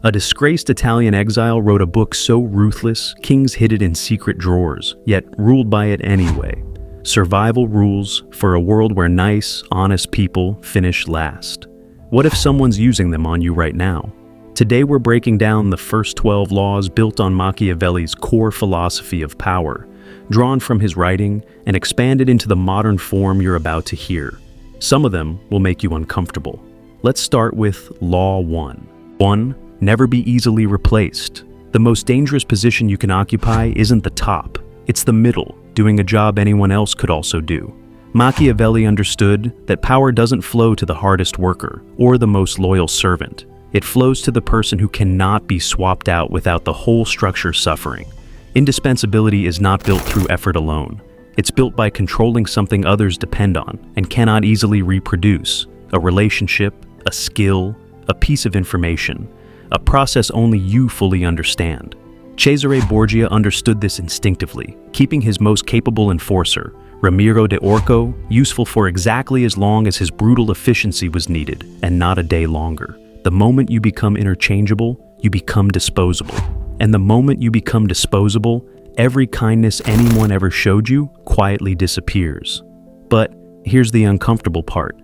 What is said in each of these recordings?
A disgraced Italian exile wrote a book so ruthless, kings hid it in secret drawers, yet ruled by it anyway. Survival rules for a world where nice, honest people finish last. What if someone's using them on you right now? Today we're breaking down the first 12 laws built on Machiavelli's core philosophy of power, drawn from his writing and expanded into the modern form you're about to hear. Some of them will make you uncomfortable. Let's start with Law 1. 1. Never be easily replaced. The most dangerous position you can occupy isn't the top, it's the middle, doing a job anyone else could also do. Machiavelli understood that power doesn't flow to the hardest worker or the most loyal servant. It flows to the person who cannot be swapped out without the whole structure suffering. Indispensability is not built through effort alone. It's built by controlling something others depend on and cannot easily reproduce: a relationship, a skill, a piece of information, a process only you fully understand. Cesare Borgia understood this instinctively, keeping his most capable enforcer, Ramiro de Orco, useful for exactly as long as his brutal efficiency was needed, and not a day longer. The moment you become interchangeable, you become disposable. And the moment you become disposable, every kindness anyone ever showed you quietly disappears. But here's the uncomfortable part.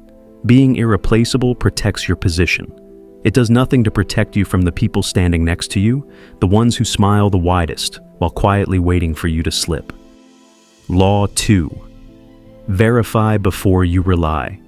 Being irreplaceable protects your position. It does nothing to protect you from the people standing next to you, the ones who smile the widest, while quietly waiting for you to slip. Law 2. Verify before you rely.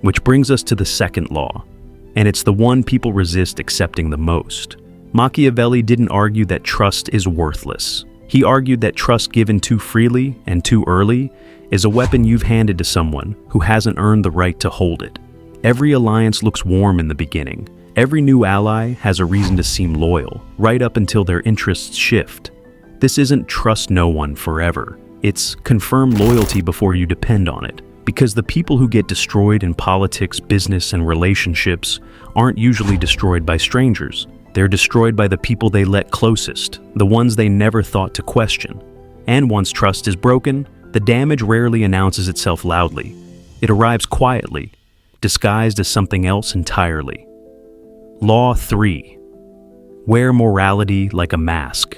Which brings us to the second law, and it's the one people resist accepting the most. Machiavelli didn't argue that trust is worthless. He argued that trust given too freely and too early is a weapon you've handed to someone who hasn't earned the right to hold it. Every alliance looks warm in the beginning. Every new ally has a reason to seem loyal, right up until their interests shift. This isn't trust no one forever. It's confirm loyalty before you depend on it. Because the people who get destroyed in politics, business, and relationships aren't usually destroyed by strangers. They're destroyed by the people they let closest, the ones they never thought to question. And once trust is broken, the damage rarely announces itself loudly. It arrives quietly, disguised as something else entirely. Law 3. Wear morality like a mask.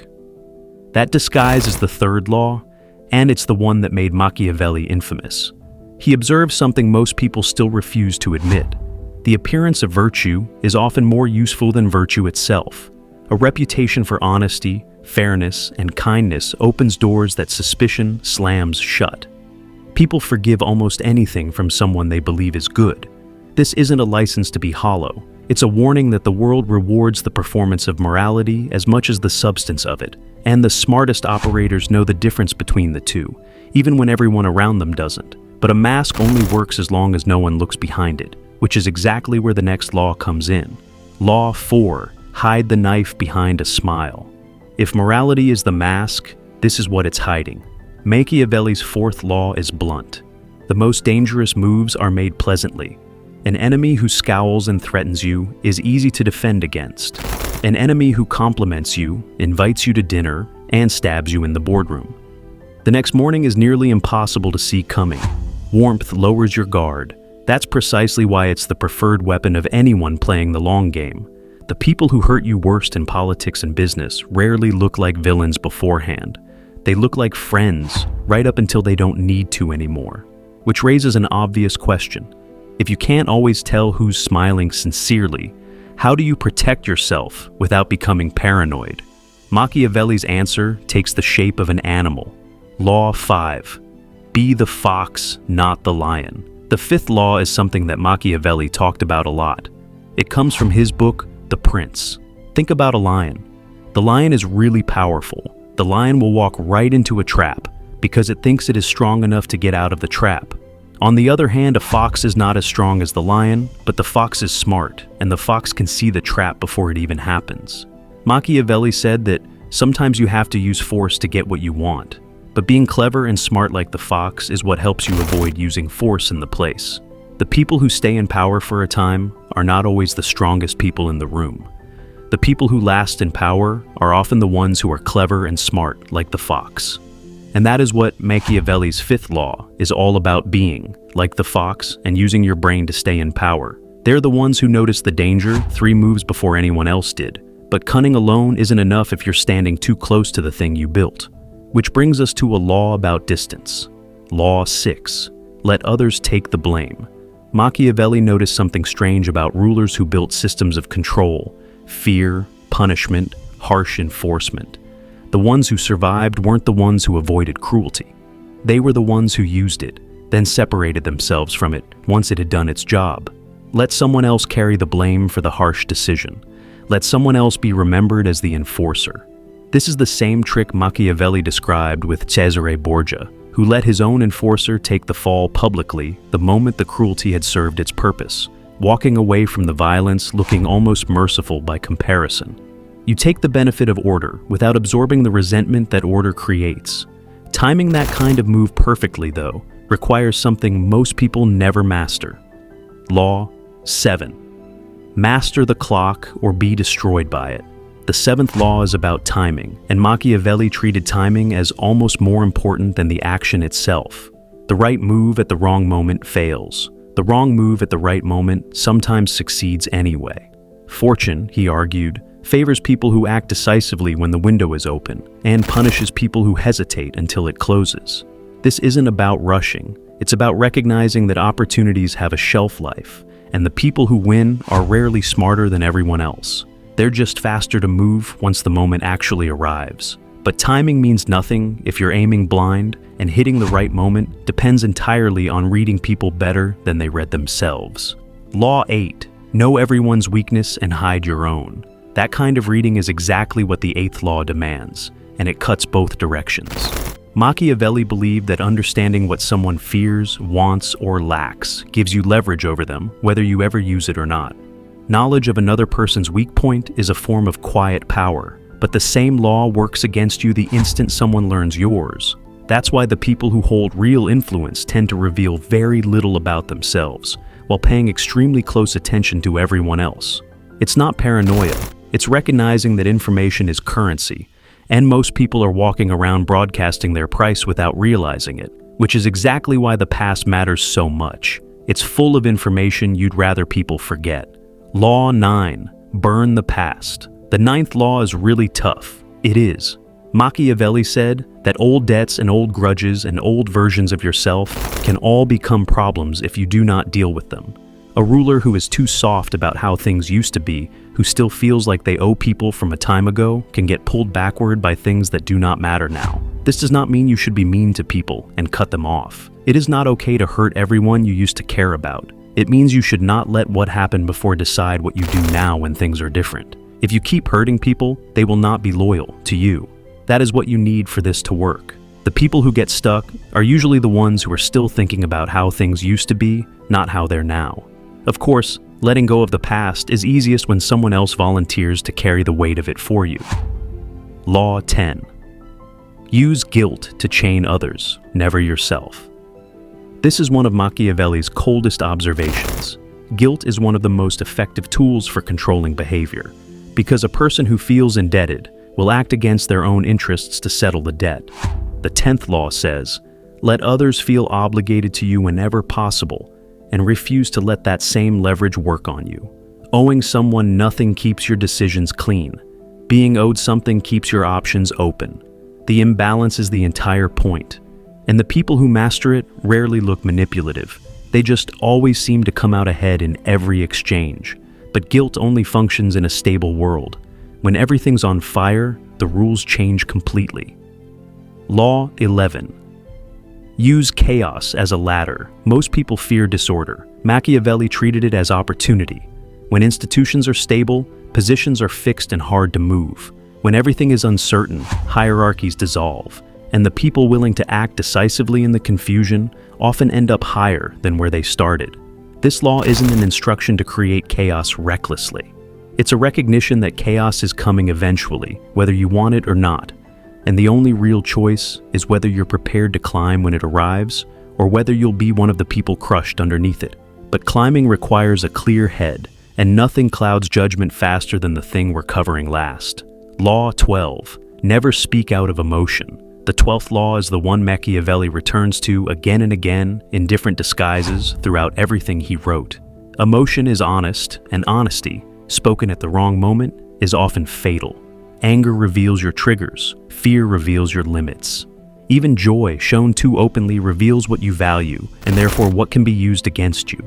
That disguise is the third law, and it's the one that made Machiavelli infamous. He observed something most people still refuse to admit. The appearance of virtue is often more useful than virtue itself. A reputation for honesty, fairness, and kindness opens doors that suspicion slams shut. People forgive almost anything from someone they believe is good. This isn't a license to be hollow. It's a warning that the world rewards the performance of morality as much as the substance of it, and the smartest operators know the difference between the two, even when everyone around them doesn't. But a mask only works as long as no one looks behind it, which is exactly where the next law comes in. Law 4. Hide the knife behind a smile. If morality is the mask, this is what it's hiding. Machiavelli's fourth law is blunt. The most dangerous moves are made pleasantly. An enemy who scowls and threatens you is easy to defend against. An enemy who compliments you, invites you to dinner, and stabs you in the boardroom. The next morning is nearly impossible to see coming. Warmth lowers your guard. That's precisely why it's the preferred weapon of anyone playing the long game. The people who hurt you worst in politics and business rarely look like villains beforehand. They look like friends, right up until they don't need to anymore. Which raises an obvious question. If you can't always tell who's smiling sincerely, how do you protect yourself without becoming paranoid? Machiavelli's answer takes the shape of an animal. Law 5. Be the fox, not the lion. The fifth law is something that Machiavelli talked about a lot. It comes from his book, The Prince. Think about a lion. The lion is really powerful. The lion will walk right into a trap because it thinks it is strong enough to get out of the trap. On the other hand, a fox is not as strong as the lion, but the fox is smart, and the fox can see the trap before it even happens. Machiavelli said that sometimes you have to use force to get what you want, but being clever and smart like the fox is what helps you avoid using force in the place. The people who stay in power for a time are not always the strongest people in the room. The people who last in power are often the ones who are clever and smart like the fox. And that is what Machiavelli's fifth law is all about: being like the fox and using your brain to stay in power. They're the ones who notice the danger 3 moves before anyone else did. But cunning alone isn't enough if you're standing too close to the thing you built. Which brings us to a law about distance. Law 6. Let others take the blame. Machiavelli noticed something strange about rulers who built systems of control, fear, punishment, harsh enforcement. The ones who survived weren't the ones who avoided cruelty. They were the ones who used it, then separated themselves from it once it had done its job. Let someone else carry the blame for the harsh decision. Let someone else be remembered as the enforcer. This is the same trick Machiavelli described with Cesare Borgia, who let his own enforcer take the fall publicly the moment the cruelty had served its purpose, walking away from the violence looking almost merciful by comparison. You take the benefit of order without absorbing the resentment that order creates. Timing that kind of move perfectly, though, requires something most people never master. Law 7. Master the clock or be destroyed by it. The 7th law is about timing, and Machiavelli treated timing as almost more important than the action itself. The right move at the wrong moment fails. The wrong move at the right moment sometimes succeeds anyway. Fortune, he argued, favors people who act decisively when the window is open, and punishes people who hesitate until it closes. This isn't about rushing. It's about recognizing that opportunities have a shelf life, and the people who win are rarely smarter than everyone else. They're just faster to move once the moment actually arrives. But timing means nothing if you're aiming blind, and hitting the right moment depends entirely on reading people better than they read themselves. Law 8. Know everyone's weakness and hide your own. That kind of reading is exactly what the 8th law demands, and it cuts both directions. Machiavelli believed that understanding what someone fears, wants, or lacks gives you leverage over them, whether you ever use it or not. Knowledge of another person's weak point is a form of quiet power, but the same law works against you the instant someone learns yours. That's why the people who hold real influence tend to reveal very little about themselves, while paying extremely close attention to everyone else. It's not paranoia, it's recognizing that information is currency, and most people are walking around broadcasting their price without realizing it, which is exactly why the past matters so much. It's full of information you'd rather people forget. Law 9. Burn the past. The 9th law is really tough. It is. Machiavelli said that old debts and old grudges and old versions of yourself can all become problems if you do not deal with them. A ruler who is too soft about how things used to be, who still feels like they owe people from a time ago, can get pulled backward by things that do not matter now. This does not mean you should be mean to people and cut them off. It is not okay to hurt everyone you used to care about. It means you should not let what happened before decide what you do now when things are different. If you keep hurting people, they will not be loyal to you. That is what you need for this to work. The people who get stuck are usually the ones who are still thinking about how things used to be, not how they're now. Of course, letting go of the past is easiest when someone else volunteers to carry the weight of it for you. Law 10. Use guilt to chain others, never yourself. This is one of Machiavelli's coldest observations. Guilt is one of the most effective tools for controlling behavior, because a person who feels indebted will act against their own interests to settle the debt. The 10th law says, let others feel obligated to you whenever possible, and refuse to let that same leverage work on you. Owing someone nothing keeps your decisions clean. Being owed something keeps your options open. The imbalance is the entire point. And the people who master it rarely look manipulative. They just always seem to come out ahead in every exchange. But guilt only functions in a stable world. When everything's on fire, the rules change completely. Law 11. Use chaos as a ladder. Most people fear disorder. Machiavelli treated it as opportunity. When institutions are stable, positions are fixed and hard to move. When everything is uncertain, hierarchies dissolve. And the people willing to act decisively in the confusion often end up higher than where they started. This law isn't an instruction to create chaos recklessly. It's a recognition that chaos is coming eventually, whether you want it or not. And the only real choice is whether you're prepared to climb when it arrives, or whether you'll be one of the people crushed underneath it. But climbing requires a clear head, and nothing clouds judgment faster than the thing we're covering last. Law 12. Never speak out of emotion. The 12th law is the one Machiavelli returns to again and again in different disguises throughout everything he wrote. Emotion is honest, and honesty, spoken at the wrong moment, is often fatal. Anger reveals your triggers. Fear reveals your limits. Even joy, shown too openly, reveals what you value, and therefore what can be used against you.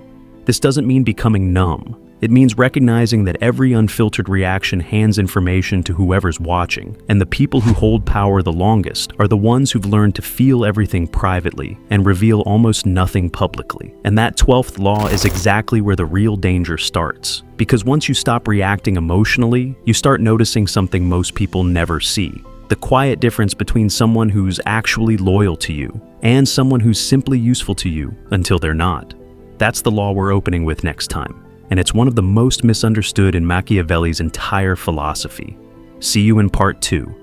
This doesn't mean becoming numb. It means recognizing that every unfiltered reaction hands information to whoever's watching, and the people who hold power the longest are the ones who've learned to feel everything privately and reveal almost nothing publicly. And that 12th law is exactly where the real danger starts. Because once you stop reacting emotionally, you start noticing something most people never see. The quiet difference between someone who's actually loyal to you and someone who's simply useful to you until they're not. That's the law we're opening with next time, and it's one of the most misunderstood in Machiavelli's entire philosophy. See you in part 2.